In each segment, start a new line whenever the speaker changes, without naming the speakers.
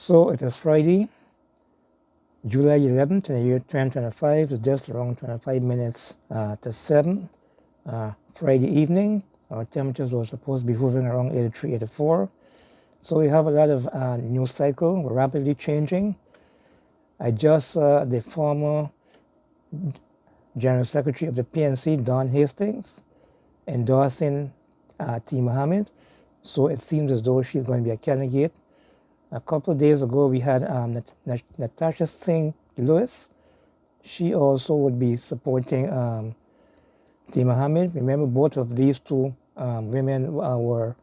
So it is Friday, July 11th in the year 2025. It's just around 25 minutes to 7. Friday evening. Our temperatures were supposed to be hovering around 83, 84. So we have a lot of news cycle. We're rapidly changing. I just saw the former General Secretary of the PNC, Don Hastings, endorsing T. Mohammed. So it seems as though she's going to be a candidate. A couple of days ago, we had Natasha Singh Lewis. She also would be supporting T. Mohammed. Remember, both of these two women were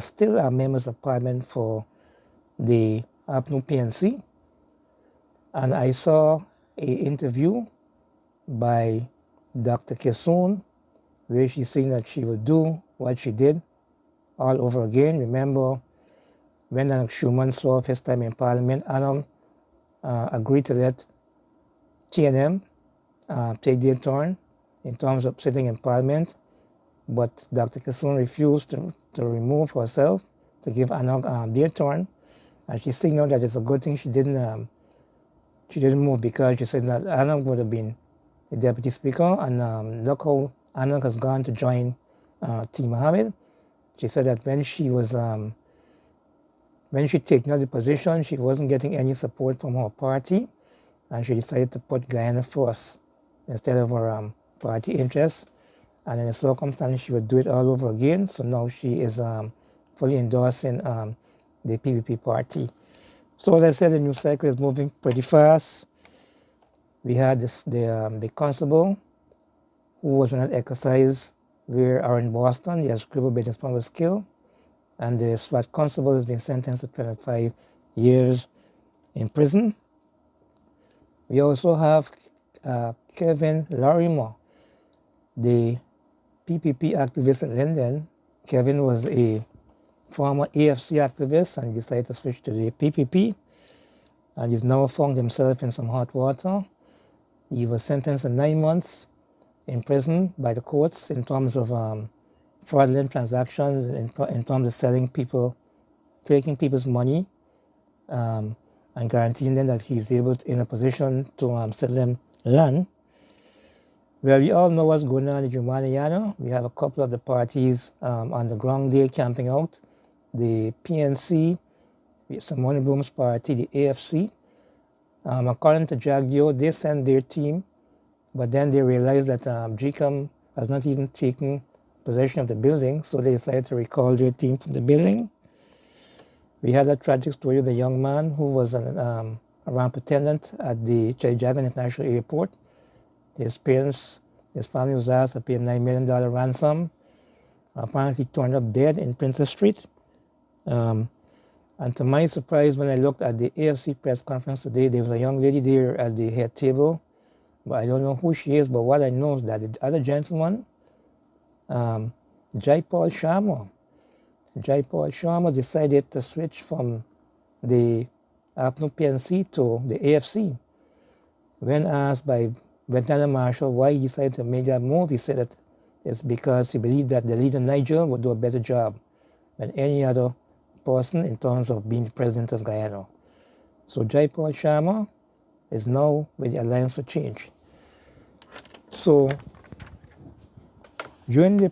still members of parliament for the APNU PNC. And I saw an interview by Dr. Kissoon, where she said that she would do what she did all over again. Remember, when Anak Schumann served his time in Parliament, Anak agreed to let TNM take their turn in terms of sitting in Parliament, but Dr. Kissoon refused to remove herself to give Anak their turn, and she signaled that it's a good thing she didn't move, because she said that Anak would have been the deputy speaker, and look how Anak has gone to join T. Mohammed. She said that when she was when she taken the position, she wasn't getting any support from her party, and she decided to put Guyana first instead of her party interests. And in the circumstance, she would do it all over again. So now she is fully endorsing the PPP party. So as I said, the news cycle is moving pretty fast. We had the constable who was on an exercise where are in Boston. He has scribbled business plan with skill. And the SWAT constable has been sentenced to 25 years in prison. We also have Kevin Larimer, the PPP activist in London. Kevin was a former AFC activist and decided to switch to the PPP, and he's now found himself in some hot water. He was sentenced to 9 months in prison by the courts in terms of fraudulent transactions, in terms of selling people, taking people's money, and guaranteeing them that he's able in a position to sell them land. Well, we all know what's going on in UMANA, YANA. We have a couple of the parties on the ground there camping out. The PNC, Simone Bloom's party, the AFC. According to Jagdeo, they sent their team, but then they realized that GCOM has not even taken possession of the building, so they decided to recall their team from the building. We had a tragic story of the young man who was a ramp attendant at the Jagdeo International Airport. His parents, his family was asked to pay a $9 million ransom. Apparently turned up dead in Princess Street. And to my surprise, when I looked at the AFC press conference today, there was a young lady there at the head table, but I don't know who she is. But what I know is that the other gentleman, Jaipal Sharma decided to switch from the APNU PNC to the AFC. When asked by Lieutenant Marshal why he decided to make that move, he said that it's because he believed that the leader Nigel would do a better job than any other person in terms of being the president of Guyana. So Jaipal Sharma is now with the Alliance for Change. So during the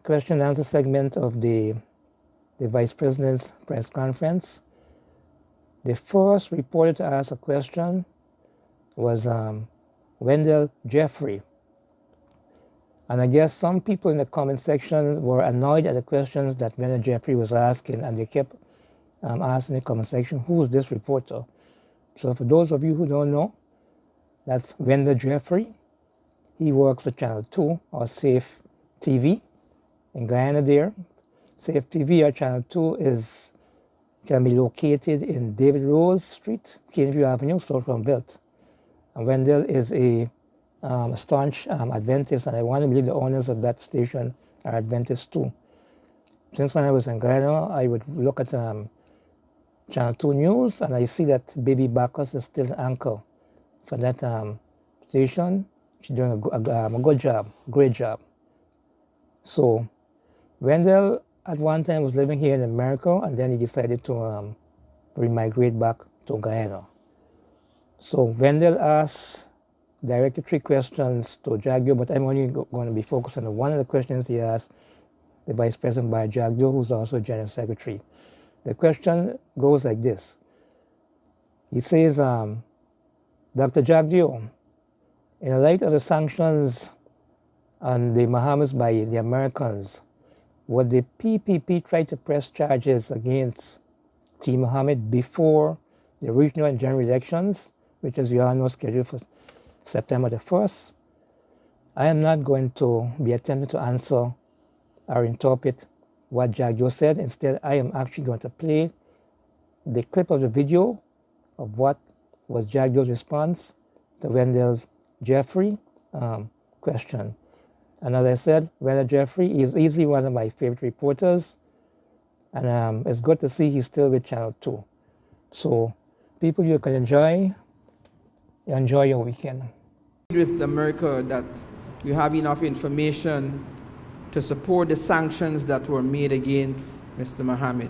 question and answer segment of the Vice President's press conference, the first reporter to ask a question was Wendell Jeffrey. And I guess some people in the comment section were annoyed at the questions that Wendell Jeffrey was asking, and they kept asking in the comment section, who is this reporter? So for those of you who don't know, that's Wendell Jeffrey. He works for Channel 2 or Safe TV in Guyana there. Safe TV or Channel 2 can be located in David Rose Street, Kingview Avenue, South Belt. And Wendell is a staunch Adventist, and I want to believe the owners of that station are Adventists too. Since when I was in Guyana, I would look at Channel 2 News, and I see that Baby Bacchus is still an anchor for that station. She's doing a good job, great job. So Wendell at one time was living here in America, and then he decided to remigrate back to Guyana. So Wendell asked directed 3 questions to Jagdeo, but I'm only going to be focused on one of the questions he asked the Vice President by Jagdeo, who's also General Secretary. The question goes like this. He says, Dr. Jagdeo, in the light of the sanctions on the Mohameds by the Americans, would the PPP try to press charges against T. Mohamed before the regional and general elections, which as we all know scheduled for September the 1st? I am not going to be attempting to answer or interpret what Jagdeo said. Instead, I am actually going to play the clip of the video of what was Jagdeo's response to Wendell's Jeffrey question. And as I said, Wendell Jeffrey is easily one of my favorite reporters, and it's good to see he's still with Channel 2. So people, you can enjoy your weekend.
With America that you have enough information to support the sanctions that were made against Mr. Mohamed.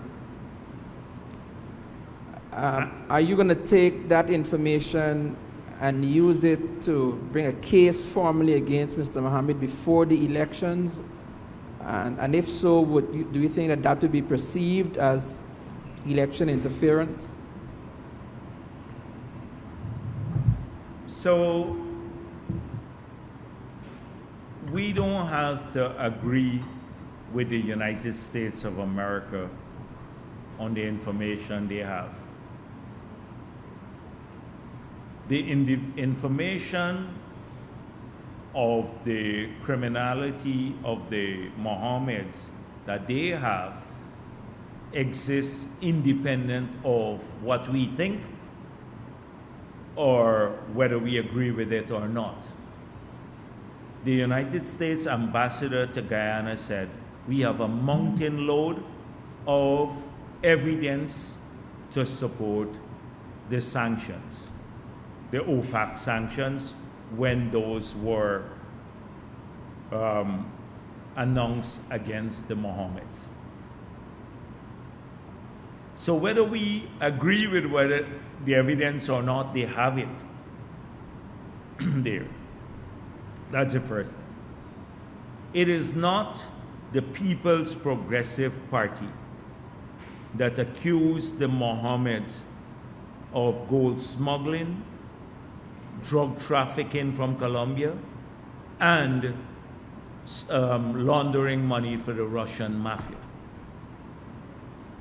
Are you going to take that information and use it to bring a case formally against Mr. Mohamed before the elections? And if so, do you think that that would be perceived as election interference?
So we don't have to agree with the United States of America on the information they have. The information of the criminality of the Mohameds that they have exists independent of what we think or whether we agree with it or not. The United States ambassador to Guyana said, we have a mountain load of evidence to support the sanctions, the OFAC sanctions, when those were announced against the Mohameds. So whether we agree with whether the evidence or not, they have it there. That's the first thing. It is not the People's Progressive Party that accused the Mohameds of gold smuggling, drug trafficking from Colombia, and laundering money for the Russian mafia.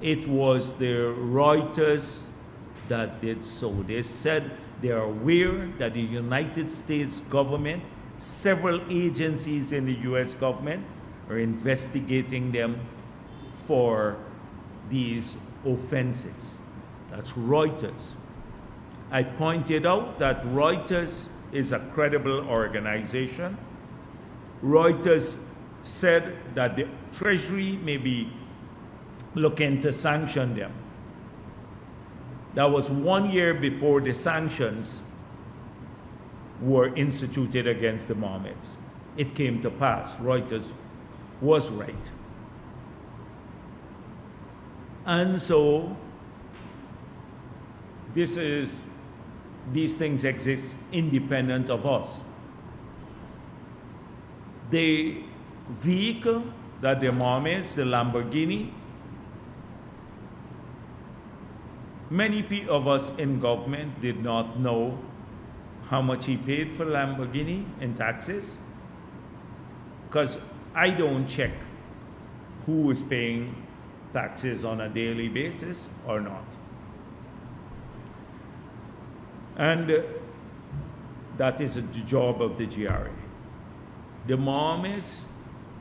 It was the Reuters that did so. They said they are aware that the United States government, several agencies in the US government, are investigating them for these offenses. That's Reuters. I pointed out that Reuters is a credible organization. Reuters said that the Treasury may be looking to sanction them. That was 1 year before the sanctions were instituted against the Mohameds. It came to pass. Reuters was right. And so these things exist independent of us. The vehicle that the Mohameds, the Lamborghini, many of us in government did not know how much he paid for Lamborghini in taxes, because I don't check who is paying taxes on a daily basis or not. And that is the job of the GRA. The Mohameds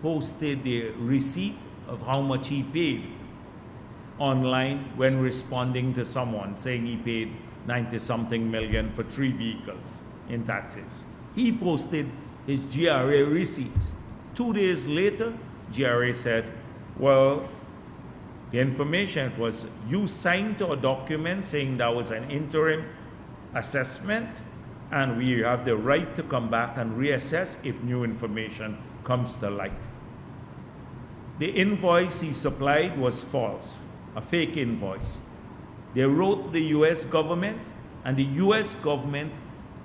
posted the receipt of how much he paid online when responding to someone saying he paid 90-something million for 3 vehicles in taxes. He posted his GRA receipt. 2 days later, GRA said, well, the information was you signed to a document saying that was an interim assessment, and we have the right to come back and reassess if new information comes to light. The invoice he supplied was false, a fake invoice. They wrote the US government, and the US government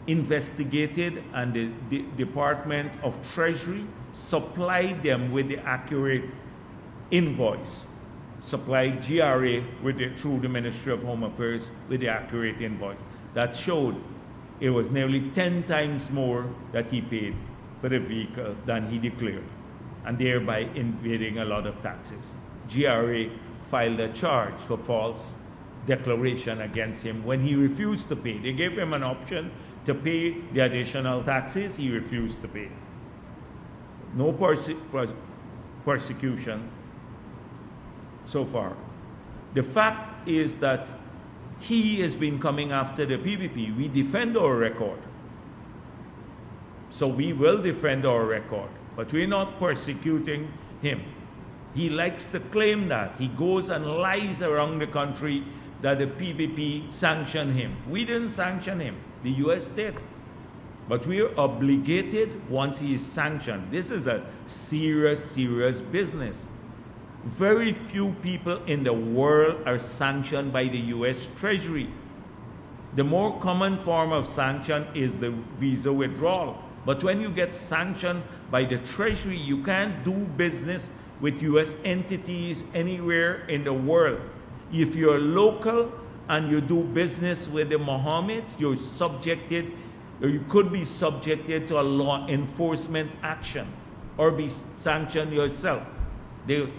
investigated, and the Department of Treasury supplied them with the accurate invoice, supplied GRA through the Ministry of Home Affairs with the accurate invoice. That showed it was nearly 10 times more that he paid for the vehicle than he declared, and thereby evading a lot of taxes. GRA filed a charge for false declaration against him when he refused to pay. They gave him an option to pay the additional taxes. He refused to pay it. No persecution so far. The fact is that he has been coming after the PPP. We defend our record. So we will defend our record, but we're not persecuting him. He likes to claim that. He goes and lies around the country that the PPP sanctioned him. We didn't sanction him. The US did. But we're obligated once he is sanctioned. This is a serious, serious business. Very few people in the world are sanctioned by the US Treasury. The more common form of sanction is the visa withdrawal. But when you get sanctioned by the Treasury, you can't do business with US entities anywhere in the world. If you're local and you do business with the Mohameds, you're subjected, or you could be subjected to a law enforcement action or be sanctioned yourself. The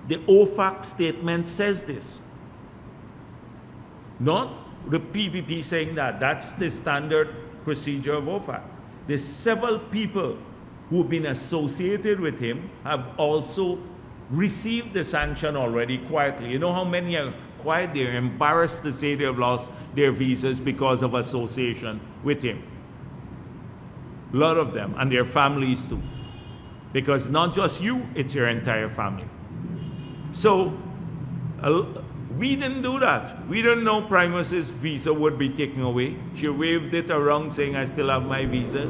OFAC statement says this. Not the PPP saying that. That's the standard procedure of OFAC. The several people who've been associated with him have also received the sanction already quietly. You know how many are quiet? They're embarrassed to say they've lost their visas because of association with him. A lot of them, and their families too. Because not just you, it's your entire family. So we didn't do that. We didn't know Primus's visa would be taken away. She waved it around saying, I still have my visa.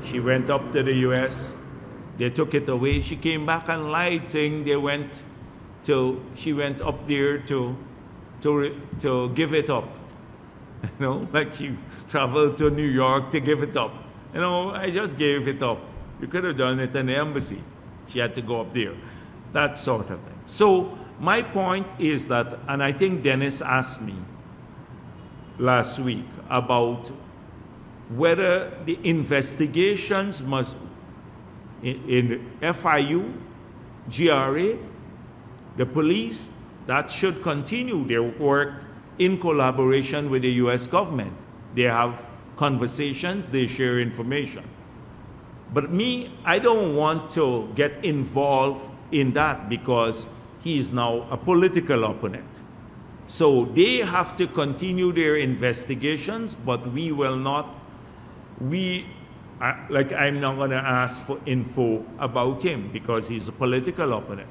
She went up to the US. They took it away. She came back and lied, saying she went up there to give it up. You know, like she traveled to New York to give it up. You know, I just gave it up. You could have done it in the embassy. She had to go up there. That sort of thing. So my point is that, and I think Dennis asked me last week about whether the investigations must, in FIU, GRA, the police, that should continue their work in collaboration with the US government. They have conversations, they share information. But me, I don't want to get involved in that because he is now a political opponent. So they have to continue their investigations, but we will not, I'm not going to ask for info about him because he's a political opponent.